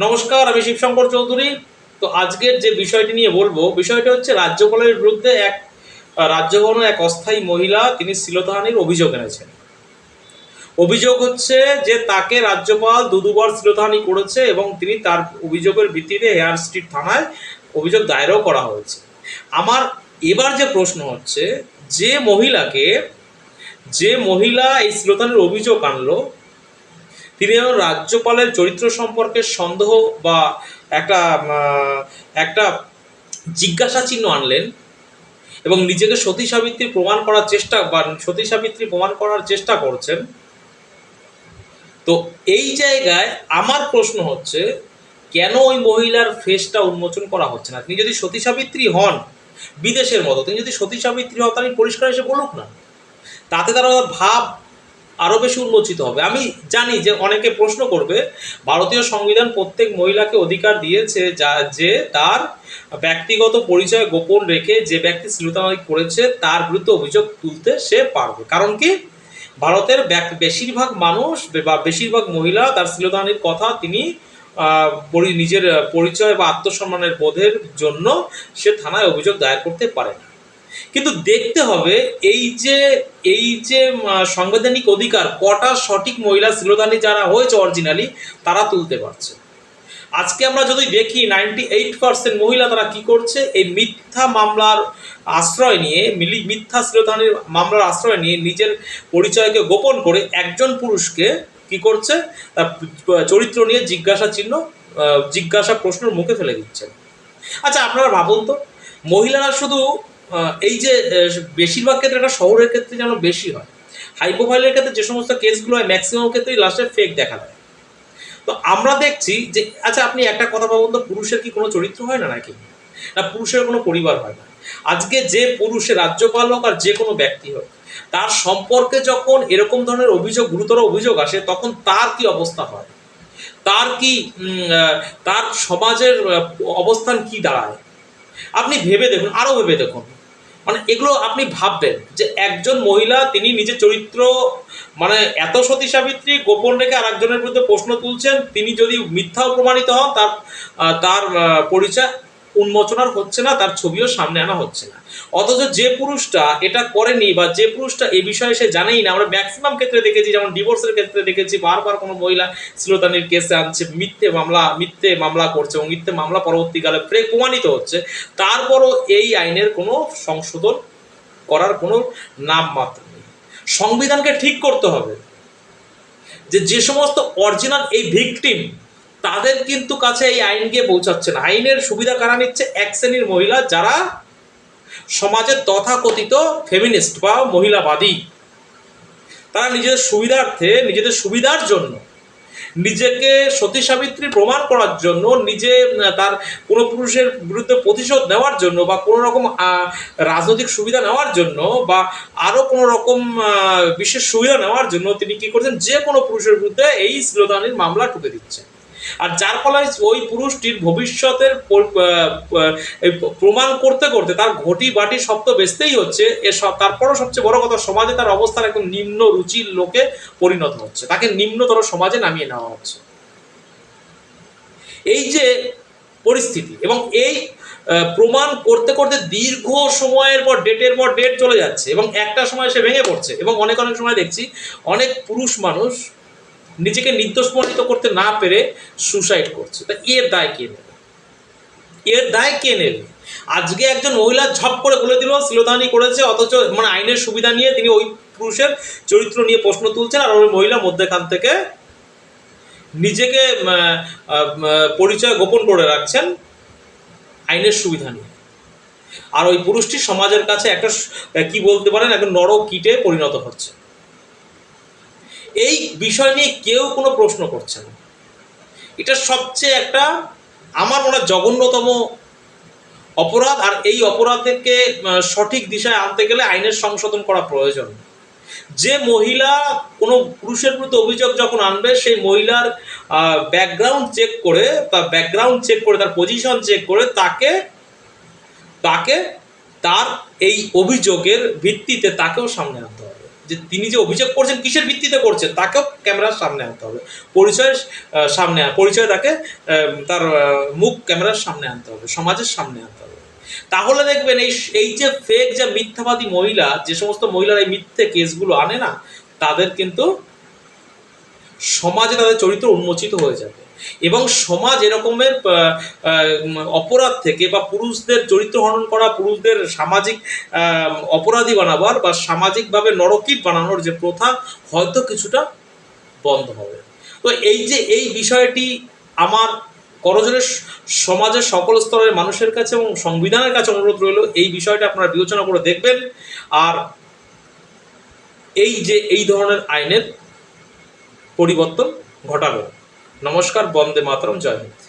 নমস্কার, আমি শিবশঙ্কর চৌধুরী। তো আজকের যে বিষয়টি নিয়ে বলবো, বিষয়টা হচ্ছে রাজ্যপালের বিরুদ্ধে রাজ্যভবনের এক অস্থায়ী মহিলা তিনি শ্লীলতাহানির অভিযোগ এনেছেন। অভিযোগ হচ্ছে যে তাকে রাজ্যপাল দুবার শ্লীলতাহানি করেছে এবং তিনি তার অভিযোগের ভিত্তিতে হেয়ার স্ট্রিট থানায় অভিযোগ দায়েরও করা হয়েছে। আমার এবার যে প্রশ্ন হচ্ছে, যে মহিলাকে যে মহিলা এই শ্লীলতাহানির অভিযোগ আনলো, তিনি রাজ্যপালের চরিত্র সম্পর্কে সন্দেহ বা একটা একটা জিজ্ঞাসা চিহ্ন আনলেন এবং নিজেকে সতী সাবিত্রী প্রমাণ করার চেষ্টা বা সতী সাবিত্রী প্রমাণ করার চেষ্টা করছেন। তো এই জায়গায় আমার প্রশ্ন হচ্ছে, কেন ওই মহিলার ফেসটা উন্মোচন করা হচ্ছে না? তিনি যদি সতী সাবিত্রী হন বিদেশের মতো, তিনি যদি সতী সাবিত্রী হন তাহলে পরিষ্কার এসে বলুক না, তাতে তারা ভাব আরও বেশি উন্মোচিত হবে। আমি জানি যে অনেকে প্রশ্ন করবে, ভারতীয় সংবিধান প্রত্যেক মহিলাকে অধিকার দিয়েছে যে তার ব্যক্তিগত পরিচয় গোপন রেখে যে ব্যক্তি শ্লীলতাহানি করেছে তার বিরুদ্ধে অভিযোগ তুলতে সে পারবে। কারণ কি, ভারতের বেশিরভাগ মানুষ বা বেশিরভাগ মহিলা তার শ্লীলতাহানির কথা তিনি নিজের পরিচয় বা আত্মসম্মানের বোধের জন্য সে থানায় অভিযোগ দায়ের করতে পারে না। কিন্তু দেখতে হবে এই যে সাংবিধানিক অধিকার কটা সঠিক মহিলা শ্লীলতাহানি যারা হয়েছে অরিজিনালি তারা তুলতে পারছে। আজকে আমরা যদি দেখি 98% মহিলা তারা কি করছে, এই মিথ্যা মামলার আশ্রয় নিয়ে, মিথ্যা শ্লীলতাহানির মামলার আশ্রয় নিয়ে নিজের পরিচয়কে গোপন করে একজন পুরুষকে কি করছে, তার চরিত্র নিয়ে জিজ্ঞাসা প্রশ্নের মুখে ফেলে দিচ্ছেন। আচ্ছা, আপনারা ভাবুন তো, মহিলারা শুধু এই যে বেশিরভাগ ক্ষেত্রে, এটা শহরের ক্ষেত্রে যেন বেশি হয়, হাই প্রোফাইলের ক্ষেত্রে যে সমস্ত কেসগুলো হয় ম্যাক্সিমাম ক্ষেত্রেই লাস্টে ফেক দেখা দেয়। তো আমরা দেখছি যে, আচ্ছা আপনি একটা কথা ভাবুন তো, পুরুষের কি কোনো চরিত্র হয় না নাকি? না পুরুষের কোনো পরিবার হয় না? আজকে যে পুরুষের রাজ্যপাল হোক আর যে কোনো ব্যক্তি হোক, তার সম্পর্কে যখন এরকম ধরনের অভিযোগ, গুরুতর অভিযোগ আসে, তখন তার কি অবস্থা হয়, তার কি তার সমাজের অবস্থান কি দাঁড়ায়? আপনি ভেবে দেখুন, আরও ভেবে দেখুন। মানে এগুলো আপনি ভাববেন যে একজন মহিলা তিনি নিজের চরিত্র, মানে এত সতী সাবিত্রী গোপন রেখে আর একজনের বিরুদ্ধে প্রশ্ন তুলছেন, তিনি যদি মিথ্যাও প্রমাণিত হন তার তার পরিচয় উন্মোচনার হচ্ছে না, তার ছবিও সামনে আনা হচ্ছে না। অথচ যে পুরুষটা এটা করেনি বা যে পুরুষটা এই বিষয়ে সে জানেই না, আমরা ম্যাক্সিমাম ক্ষেত্রে দেখেছি, যেমন ডিভোর্সের ক্ষেত্রে দেখেছি, বারবার কোনো মহিলা শ্লীলতাহানির কেসে আনছে, মিথ্যে মামলা করছে এবং মিথ্যে মামলা পরবর্তীকালে প্রমাণিত হচ্ছে, তারপরও এই আইনের কোনো সংশোধন করার কোনো নাম মাত্র নেই। সংবিধানকে ঠিক করতে হবে যে সমস্ত অরিজিনাল এই ভিকটিম, তাদের কিন্তু কাছে এই আইন গিয়ে পৌঁছাচ্ছে না। আইনের সুবিধা কারা নিচ্ছে? এক শ্রেণীর মহিলা যারা সমাজের তথাকথিত ফেমিনিস্ট বা মহিলাবাদী। তারা নিজেদের সুবিধার্থে, নিজেদের সুবিধার জন্য, নিজেকে সতী সাবিত্রী প্রমাণ করার জন্য, নিজে তার কোনো পুরুষের বিরুদ্ধে প্রতিশোধ নেওয়ার জন্য বা কোনো রকম রাজনৈতিক সুবিধা নেওয়ার জন্য বা আরও কোনো রকম বিশেষ সুবিধা নেওয়ার জন্য তিনি কী করছেন, যে কোনো পুরুষের বিরুদ্ধে এই শ্লীলতাহানির মামলা ঠুকে দিচ্ছেন। আর যার ফলে ওই পুরুষটির ভবিষ্যতের প্রমাণ করতে করতে তার ঘটি বাটি সব তো বেচতেই হচ্ছে, তারপরও সবচেয়ে বড় কথা, সমাজে তার অবস্থান একদম নিম্ন রুচির লোকে পরিণত হচ্ছে, তাকে নিম্নতর সমাজে নামিয়ে নেওয়া হচ্ছে। এই যে পরিস্থিতি, এবং এই প্রমাণ করতে করতে দীর্ঘ সময়ের পর ডেটের পর ডেট চলে যাচ্ছে এবং একটা সময় সে ভেঙে পড়ছে, এবং অনেক সময় দেখছি অনেক পুরুষ মানুষ নিজেকে নির্দোষ প্রমাণিত করতে না পেরে সুসাইড করছে। তা এর দায় কে নেবে? আজকে একজন মহিলা ঝপ করে বলে দিল শ্লীলতাহানি করেছে, অথচ মানে আইনের সুবিধা নিয়ে তিনি ওই পুরুষের চরিত্র নিয়ে প্রশ্ন তুলছেন, আর ওই মহিলা মধ্যেখান থেকে নিজেকে পরিচয় গোপন করে রাখছেন আইনের সুবিধা নিয়ে। আর ওই পুরুষটি সমাজের কাছে একটা কি বলতে পারেন, একটা নরক কীটে পরিণত হচ্ছে। এই বিষয় নিয়ে কেউ কোনো প্রশ্ন করছে না। এটা সবচেয়ে একটা, আমার মনে হয়, জঘন্যতম অপরাধ। আর এই অপরাধকে সঠিক দিশায় আনতে গেলে আইনের সংশোধন করা প্রয়োজন। যে মহিলা কোনো পুরুষের বিরুদ্ধে অভিযোগ যখন আনবে, সেই মহিলার ব্যাকগ্রাউন্ড চেক করে, তার পজিশন চেক করে তাকে তার এই অভিযোগের ভিত্তিতে তাকেও সামনে আনতে হবে। যে তিনি যে অভিযোগ করছেন কিসের ভিত্তিতে করছেন তাকেও ক্যামেরার সামনে আনতে হবে, পরিচয় তাকে তার মুখ ক্যামেরার সামনে আনতে হবে, সমাজের সামনে আনতে হবে। তাহলে দেখবেন এই যে ফেক, যে মিথ্যাবাদী মহিলা, যে সমস্ত মহিলারা এই মিথ্যে কেসগুলো আনে না, তাদের কিন্তু সমাজে তাদের চরিত্র উন্মোচিত হয়ে যাবে এবং সমাজ এরকমের অপরাধ থেকে বা পুরুষদের চরিত্র হনন করা, পুরুষদের সামাজিক অপরাধী বানাবার বা সামাজিকভাবে নরকীট বানানোর যে প্রথা হয়তো কিছুটা বন্ধ হবে। তো এই যে এই বিষয়টি আমার করজোরে সমাজের সকল স্তরের মানুষের কাছে এবং সংবিধানের কাছে অনুরোধ রইল, এই বিষয়টা আপনারা বিবেচনা করে দেখবেন আর এই ধরনের আইনের পরিবর্তন ঘটাবেন। নমস্কার, বন্দে মাতরম, জয় হিন্দ।